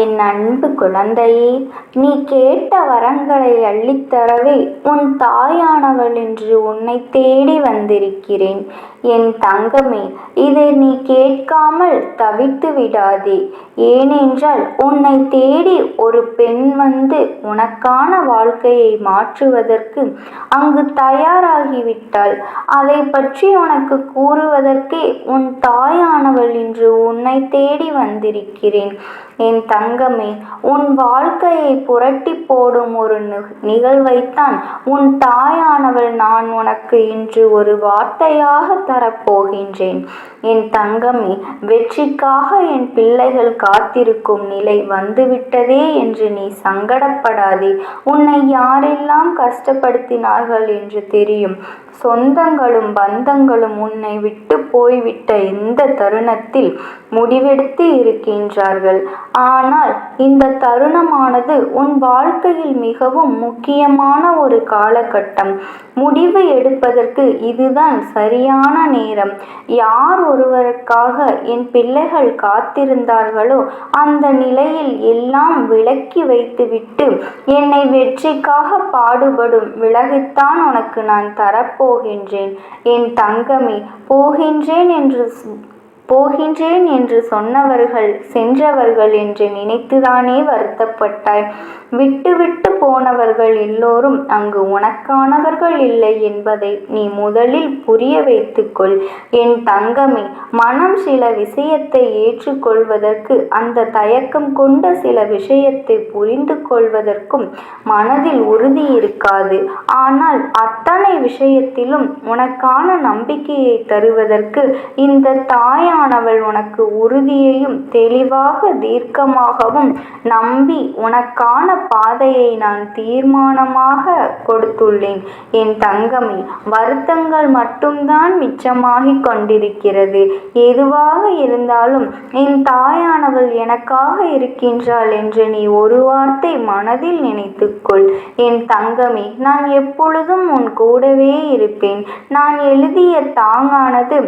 என் அன்பு குழந்தையே, நீ கேட்ட வரங்களை அள்ளித்தரவே உன் தாயானவள் என்று உன்னை தேடி வந்திருக்கிறேன். என் தங்கமே, இதை நீ கேட்காமல் தவித்து விடாதே. ஏனென்றால் உன்னை தேடி ஒரு பெண் வந்து உனக்கான வாழ்க்கையை மாற்றுவதற்கு அங்கு தயாராகிவிட்டாள். அதை பற்றி உனக்கு கூறுவதற்கே உன் தாயானவள் என்று உன்னை தேடி வந்திருக்கிறேன். என் தங்கமே, உன் வாழ்க்கையை புரட்டி போடும் ஒரு நிகழ்வைத்தான் உன் தாயானவள் நான் உனக்கு இன்று ஒரு வார்த்தையாக தரப்போகின்றேன். என் தங்கமே, வெற்றிக்காக என் பிள்ளைகள் காத்திருக்கும் நிலை வந்துவிட்டதே என்று நீ சங்கடப்படாதே. உன்னை யாரெல்லாம் கஷ்டப்படுத்தினார்கள் என்று தெரியும். சொந்தங்களும் பந்தங்களும் உன்னை விட்டு போய்விட்ட இந்த தருணத்தில் முடிவெடுத்து இருக்கின்றார்கள். ஆனால் இந்த தருணமானது உன் வாழ்க்கையில் மிகவும் முக்கியமான ஒரு காலகட்டம். முடிவு எடுப்பதற்கு இதுதான் சரியான நேரம். யார் ஒருவருக்காக என் பிள்ளைகள் காத்திருந்தார்களோ அந்த நிலையில் எல்லாம் விலக்கி வைத்துவிட்டு என்னை வெற்றிக்காக பாடுபடும் விலகித்தான் உனக்கு நான் தரப்போகின்றேன். என் தங்கமே, போகின்றேன் என்று சொன்னவர்கள் சென்றவர்கள் என்று நினைத்துதானே வருத்தப்பட்டாய். விட்டு போனவர்கள் எல்லோரும் அங்கு உனக்கானவர்கள் இல்லை என்பதை நீ முதலில் புரிய வைத்துக்கொள். என் தங்கமே, மனம் சில விஷயத்தை ஏற்றுக்கொள்வதற்கு அந்த தயக்கம் கொண்ட சில விஷயத்தை புரிந்து கொள்வதற்கும் மனதில் உறுதி இருக்காது. ஆனால் அத்தனை விஷயத்திலும் உனக்கான நம்பிக்கையை தருவதற்கு இந்த தாயானவள் உனக்கு உறுதியையும் தெளிவாக தீர்க்கமாகவும் நம்பி உனக்கான பாதையை நான் தீர்மானமாக கொடுத்துள்ளேன். என் தங்கமே, வருத்தங்கள் மட்டும்தான் மிச்சமாகிக் கொண்டிருக்கிறது. எதுவாக இருந்தாலும் என் தாயானவள் எனக்காக இருக்கின்றாள் என்று நீ ஒரு வார்த்தை மனதில் நினைத்துக்கொள். என் தங்கமே, நான் எப்பொழுதும் உன் கூடவே இருப்பேன். நான் எழுதிய தாங்கானது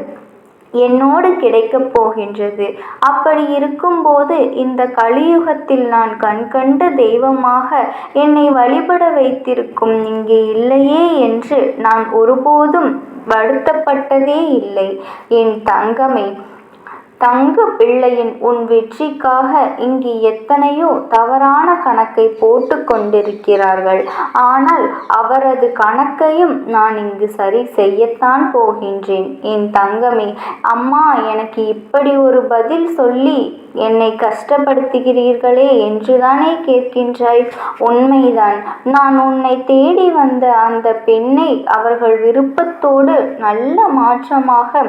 என்னோடு கிடைக்கப் போகின்றது. அப்படி இருக்கும்போது இந்த கலியுகத்தில் நான் கண்கண்ட தெய்வமாக என்னை வழிபட வைத்திருக்கும் இங்கே இல்லையே என்று நான் ஒருபோதும் வருத்தப்பட்டதே இல்லை. என் தங்கமே, தங்க பிள்ளையின் உன் வெற்றிக்காக இங்கு எத்தனையோ தவறான கணக்கை போட்டு கொண்டிருக்கிறார்கள். ஆனால் அவரது கணக்கையும் நான் இங்கு சரி செய்யத்தான் போகின்றேன். என் தங்கமே, அம்மா எனக்கு இப்படி ஒரு பதில் சொல்லி என்னை கஷ்டப்படுத்துகிறீர்களே என்றுதானே கேட்கின்றாய்? உண்மைதான். நான் உன்னை தேடி வந்த அந்த பெண்ணை அவர்கள் விருப்பத்தோடு நல்ல மாற்றமாக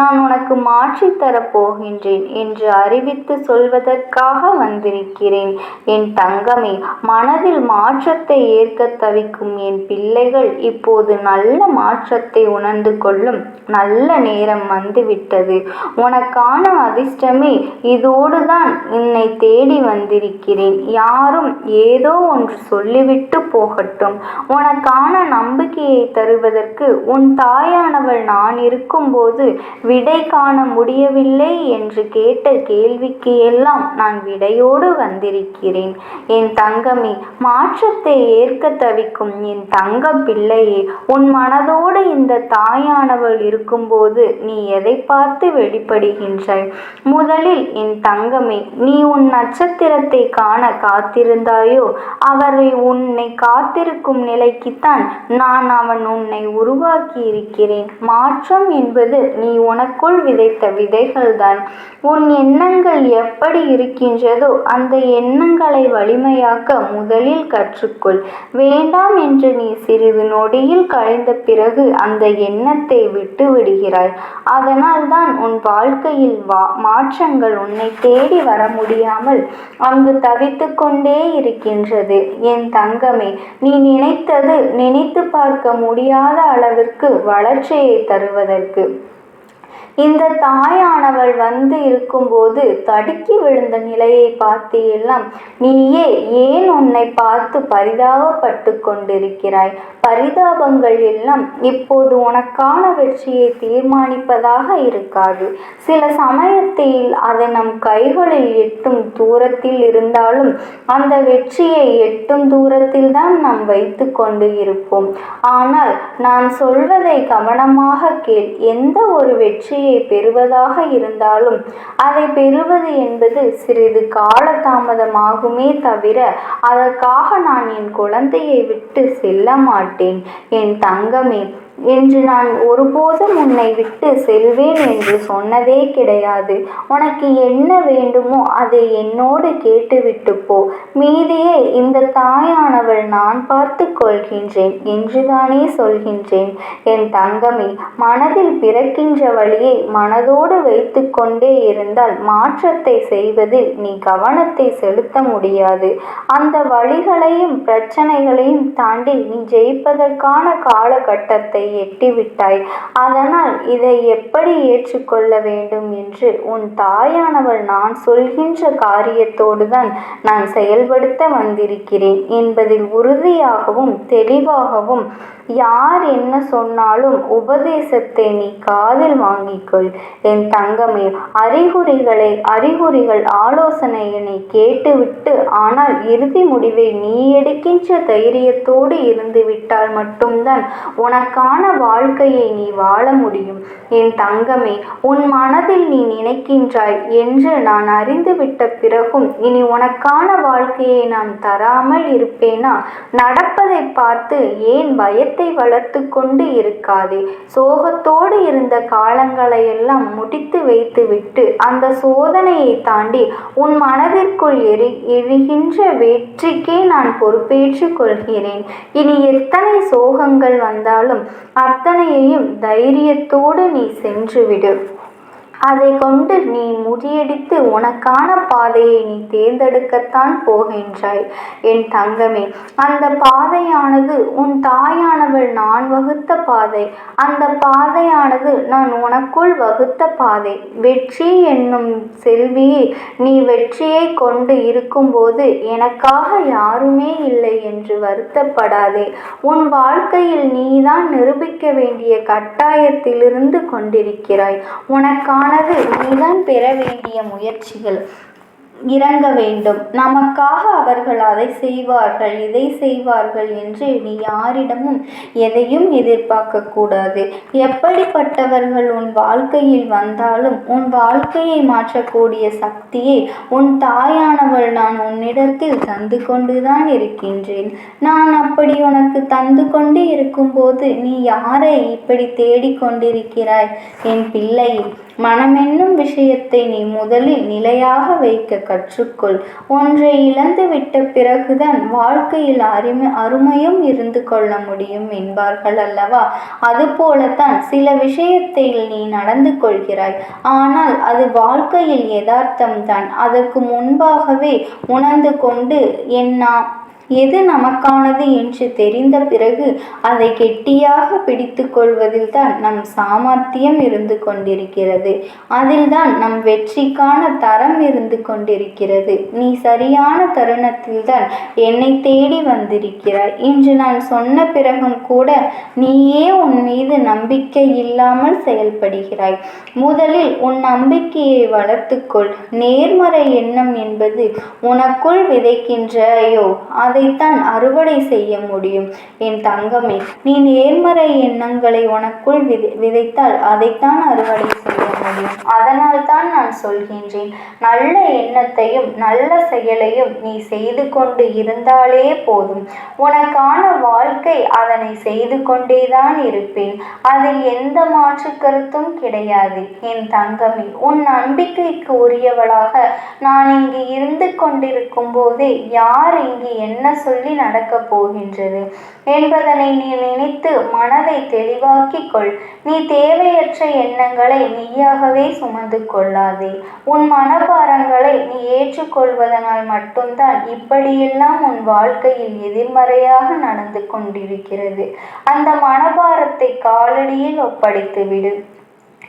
நான் உனக்கு மாற்றித்தரப் போகின்றேன் என்று அறிவித்து சொல்வதற்காக வந்திருக்கிறேன். என் தங்கமே, மனதில் மாற்றத்தை ஏற்க தவிக்கும் என் பிள்ளைகள் இப்போது நல்ல மாற்றத்தை உணர்ந்து கொள்ளும் நல்ல நேரம் வந்துவிட்டது. உனக்கான அதிர்ஷ்டமே இதோடுதான் என்னை தேடி வந்திருக்கிறேன். யாரும் ஏதோ ஒன்று சொல்லிவிட்டு போகட்டும். உனக்கான நம்பிக்கையை தருவதற்கு உன் தாயானவள் நான் இருக்கும்போது விடை காண முடியவில்லை என்று கேட்ட கேள்விக்கு எல்லாம் நான் விடையோடு வந்திருக்கிறேன். என் தங்கமே, மாற்றத்தை ஏற்க தவிக்கும் என் தங்க பிள்ளையே, உன் மனதோடு இந்த தாயானவள் இருக்கும்போது நீ எதை பார்த்து வெளிப்படுகின்றாய்? முதலில் என் தங்கமே, நீ உன் நட்சத்திரத்தை காண காத்திருந்தாயோ அவரை உன்னை காத்திருக்கும் நிலைக்குத்தான் அவன் உன்னை உருவாக்கி இருக்கிறேன். மாற்றம் என்பது நீ உனக்குள் விதைத்த விதைகள்தான். உன் எண்ணங்கள் எப்படி இருக்கின்றதோ அந்த எண்ணங்களை வலிமையாக்க முதலில் கற்றுக்கொள். வேண்டாம் என்று நீ சிறிது நொடியில் கழிந்த பிறகு அந்த எண்ணத்தை விட்டு விடுகிறாய். அதனால் தான் உன் வாழ்க்கையில் மாற்றங்கள் உன்னை தேடி வர முடியாமல் அங்கு தவித்து கொண்டே இருக்கின்றது. என் தங்கமே, நீ நினைத்தது நினைத்து பார்க்க முடியாத அளவிற்கு வளர்ச்சியை தருவதற்கு இந்த தாயானவள் வந்து இருக்கும்போது தடுக்கி விழுந்த நிலையை பார்த்து எல்லாம் நீயே ஏன் உன்னை பார்த்து பரிதாபப்பட்டு கொண்டிருக்கிறாய்? பரிதாபங்கள் எல்லாம் இப்போது உனக்கான வெற்றியை தீர்மானிப்பதாக இருக்காது. சில சமயத்தில் அது நம் கைகளில் எட்டும் தூரத்தில் இருந்தாலும் அந்த வெற்றியை எட்டும் தூரத்தில் தான் நாம் வைத்து கொண்டு இருப்போம். ஆனால் நான் சொல்வதை கவனமாக கேள். எந்த ஒரு வெற்றியை பெறுவதாக இருந்தாலும் அதை பெறுவது என்பது சிறிது காலதாமதமாகுமே தவிர அதற்காக நான் என் குழந்தையை விட்டு செல்ல மாட்டேன். என் தங்கமே, என்று நான் ஒருபோதும் உன்னை விட்டு செல்வேன் என்று சொன்னதே கிடையாது. உனக்கு என்ன வேண்டுமோ அதை என்னோடு கேட்டுவிட்டு போ. மீதியை இந்த தாயானவள் நான் பார்த்து கொள்கின்றேன் என்றுதானே சொல்கின்றேன். என் தங்கமே, மனதில் பிறக்கின்ற வழியை மனதோடு வைத்து கொண்டே இருந்தால் மாற்றத்தை செய்வதில் நீ கவனத்தை செலுத்த முடியாது. அந்த வழிகளையும் பிரச்சனைகளையும் தாண்டி நீ ஜெயிப்பதற்கான காலகட்டத்தை எட்டிவிட்டாய். அதனால் இதை எப்படி ஏற்றுக்கொள்ள வேண்டும் என்று உன் தாயானவள் நான் சொல்கின்ற காரியத்தோடு தான் நான் செயல்படுத்த வந்திருக்கிறேன் என்பதில் உறுதியாகவும் தெளிவாகவும் யார் என்ன சொன்னாலும் உபதேசத்தை நீ காதில் வாங்கிக்கொள். என் தங்கமே, அறிகுறிகள் ஆலோசனையினை கேட்டுவிட்டு ஆனால் இறுதி முடிவை நீ எடுக்கின்ற தைரியத்தோடு இருந்து விட்டால் மட்டும்தான் உனக்கான வாழ்க்கையை நீ வாழ முடியும். என் தங்கமே, உன் மனதில் நீ நினைக்கின்றாய் என்று நான் அறிந்துவிட்ட பிறகும் இனி உனக்கான வாழ்க்கையை நான் தராமல் இருப்பேனா? நடப்பதை பார்த்து ஏன் பயத்தை வளர்த்து கொண்டு இருக்காதே. சோகத்தோடு இருந்த காலங்களை எல்லாம் முடித்து வைத்துவிட்டு அந்த சோதனையை தாண்டி உன் மனதிற்குள் எரிகின்ற வெற்றிக்கே நான் பொறுப்பேற்றுக் கொள்கிறேன். இனி எத்தனை சோகங்கள் வந்தாலும் அத்தனையையும் தைரியத்தோடு நீ சென்றுவிடு. அதை கொண்டு நீ முறியடித்து உனக்கான பாதையை நீ தேர்ந்தெடுக்கத்தான் போகின்றாய். என் தங்கமே, அந்த பாதையானது உன் தாயானவள் நான் வகுத்த பாதை. அந்த பாதையானது நான் உனக்குள் வகுத்த பாதை. வெற்றி என்னும் செல்வியை நீ வெற்றியை கொண்டு இருக்கும்போது எனக்காக யாருமே இல்லை என்று வருத்தப்படாதே. உன் வாழ்க்கையில் நீதான் நிரூபிக்க வேண்டிய கட்டாயத்திலிருந்து கொண்டிருக்கிறாய். உனக்கான நீதான் பெற வேண்டிய முயற்சிகள் இறங்க வேண்டும். நமக்காக அவர்கள் அதை செய்வார்கள் இதை செய்வார்கள் என்று நீ யாரிடமும் எதையும் எதிர்பார்க்க கூடாது. எப்படிப்பட்டவர்கள் உன் வாழ்க்கையில் வந்தாலும் உன் வாழ்க்கையை மாற்றக்கூடிய சக்தியை உன் தாயானவள் நான் உன்னிடத்தில் தந்து கொண்டுதான் இருக்கின்றேன். நான் அப்படி உனக்கு தந்து கொண்டு இருக்கும்போது நீ யாரை இப்படி தேடிக்கொண்டிருக்கிறாய்? என் பிள்ளை, மனமென்னும் விஷயத்தை நீ முதலில் நிலையாக வைக்க கற்றுக்கொள். ஒன்றை இழந்து விட்ட பிறகுதான் வாழ்க்கையில் அருமையும் இருந்து கொள்ள முடியும் என்பார்கள் அல்லவா? அதுபோலத்தான் சில விஷயத்தில் நீ நடந்து கொள்கிறாய். ஆனால் அது வாழ்க்கையில் யதார்த்தம்தான். அதற்கு முன்பாகவே உணர்ந்து கொண்டு எது நமக்கானது என்று தெரிந்த பிறகு அதை கெட்டியாக பிடித்து கொள்வதில் தான் நம் சாமர்த்தியம் இருந்து கொண்டிருக்கிறது. அதில்தான் நம் வெற்றிக்கான தரம் இருந்து கொண்டிருக்கிறது. நீ சரியான தருணத்தில்தான் என்னை தேடி வந்திருக்கிறாய். இன்று நான் சொன்ன பிறகும் கூட நீயே உன் மீது நம்பிக்கை இல்லாமல் செயல்படுகிறாய். முதலில் உன் நம்பிக்கையை வளர்த்துக்கொள். நேர்மறை எண்ணம் என்பது உனக்குள் விதைக்கின்றாயோ அதைத்தான் அறுவடை செய்ய முடியும். என் தங்கமே, நீ நேர்மறை எண்ணங்களை உனக்குள் விதைத்தால் அதைத்தான் அறுவடை செய்ய முடியும். அதனால் தான் நான் சொல்கின்றேன், நல்ல எண்ணத்தையும் நல்ல செயலையும் நீ செய்து கொண்டு இருந்தாலே போதும். உனக்கான வாழ்க்கை அதனை செய்து கொண்டேதான் இருப்பேன். அதில் எந்த மாற்று கருத்தும் கிடையாது. என் தங்கமே, உன் நம்பிக்கைக்கு உரியவளாக நான் இங்கு இருந்து கொண்டிருக்கும் போதே யார் இங்கு என்ன சொல்லி நடக்கப் போகின்றது என்பதனை நீ நினைத்து மனதை தெளிவாக்கிக் கொள். நீ தேவையற்ற எண்ணங்களை நீயாகவே சுமந்து கொள்ளாதே. உன் மனபாரங்களை நீ ஏற்றுக்கொள்வதனால் மட்டும்தான் இப்படியெல்லாம் உன் வாழ்க்கையில் எதிர்மறையாக நடந்து கொண்டிருக்கிறது. அந்த மனபாரத்தை காலடியில் ஒப்படைத்து விடு.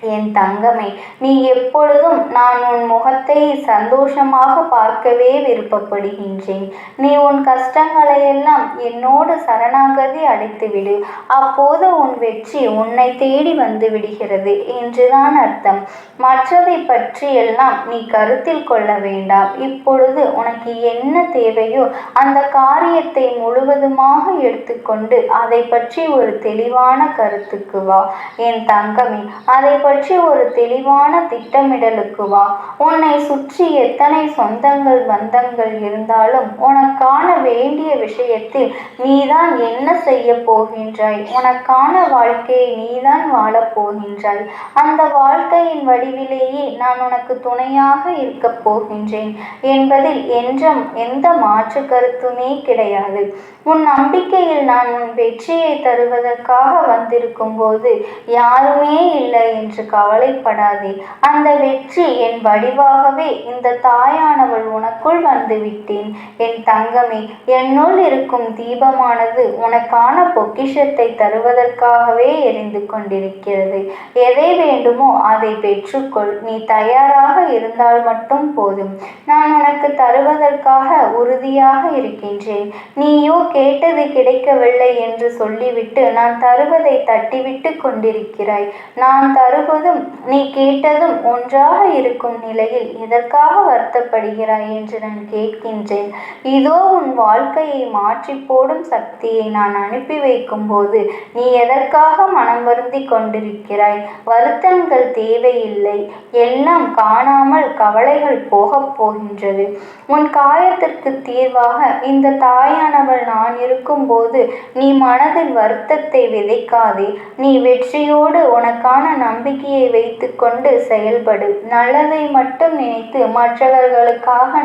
என் தங்கமே, நீ எப்பொழுதும் நான் உன் முகத்தை சந்தோஷமாக பார்க்கவே விருப்பப்படுகின்றேன். நீ உன் கஷ்டங்களையெல்லாம் என்னோடு சரணாகதி அடைத்துவிடு. அப்போது உன் வெற்றி உன்னை தேடி வந்து விடுகிறது என்றுதான் அர்த்தம். மற்றதை பற்றியெல்லாம் நீ கருத்தில் கொள்ள வேண்டாம். இப்பொழுது உனக்கு என்ன தேவையோ அந்த காரியத்தை முழுவதுமாக எடுத்துக்கொண்டு அதை பற்றி ஒரு தெளிவான கருத்துக்கு வா. என் தங்கமே, அதை பற்றி ஒரு தெளிவான திட்டமிடலுக்கு வா. உன்னை சுற்றி எத்தனை சொந்தங்கள் பந்தங்கள் இருந்தாலும் உனக்கான வேண்டிய விஷயத்தில் நீதான் என்ன செய்ய போகின்றாய்? உனக்கான வாழ்க்கையை நீதான் வாழப் போகின்றாய். அந்த வாழ்க்கையின் வடிவிலேயே நான் உனக்கு துணையாக இருக்கப் போகின்றேன் என்பதில் என்றும் எந்த மாற்று கருத்துமே கிடையாது. உன் நம்பிக்கையில் நான் உன் வெற்றியை தருவதற்காக வந்திருக்கும் போது யாருமே இல்லை என்று கவலைப்படாதே. அந்த வெற்றி என் வடிவாகவே இந்த தாயானவள் உனக்குள் வந்து விட்டேன். என் தங்கமே, என்னுள் இருக்கும் தீபமானது உனக்கான பொக்கிஷத்தை தருவதற்காகவே எரிந்து கொண்டிருக்கிறது. எதை வேண்டுமோ அதை பெற்றுக்கொள். நீ தயாராக இருந்தால் மட்டும் போதும். நான் உனக்கு தருவதற்காக உறுதியாக இருக்கின்றேன். நீயோ கேட்டது கிடைக்கவில்லை என்று சொல்லிவிட்டு நான் தருவதை தட்டிவிட்டு கொண்டிருக்கிறாய். நான் தருவதும் நீ கேட்டதும் ஒன்றாக இருக்கும் நிலையில் எதற்காக வருத்தப்படுகிறாய் என்று நான் கேட்கின்றேன். இதோ உன் வாழ்க்கையை மாற்றி போடும் சக்தியை நான் அனுப்பி வைக்கும் போது நீ எதற்காக மனம் வருந்தி கொண்டிருக்கிறாய்? வருத்தங்கள் தேவையில்லை. எல்லாம் காணாமல் கவலைகள் போகப் போகின்றது. உன் காயத்திற்கு தீர்வாக இந்த தாயானவள் நான் இருக்கும்போது நீ மனதில் வருத்தத்தை விதைக்காதே. நீ வெற்றியோடு உனக்கான நம்பிக்கையை வைத்து கொண்டு செயல்படு. நல்லதை மட்டும் நினைத்து மற்றவர்களுக்காக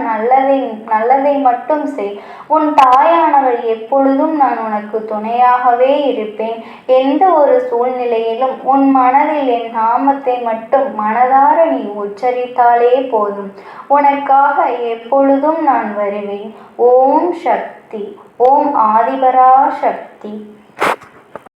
நல்லதை மட்டும் செய். உன் தாயானவள் எப்பொழுதும் நான் உனக்கு துணையாகவே இருப்பேன். எந்த ஒரு சூழ்நிலையிலும் உன் மனதில் என் நாமத்தை மட்டும் மனதார நீ உச்சரித்தாலே போதும். உனக்காக எப்பொழுதும் நான் வருவேன். ஓம் சக்தி. ஓம் ஆதிபரா சக்தி.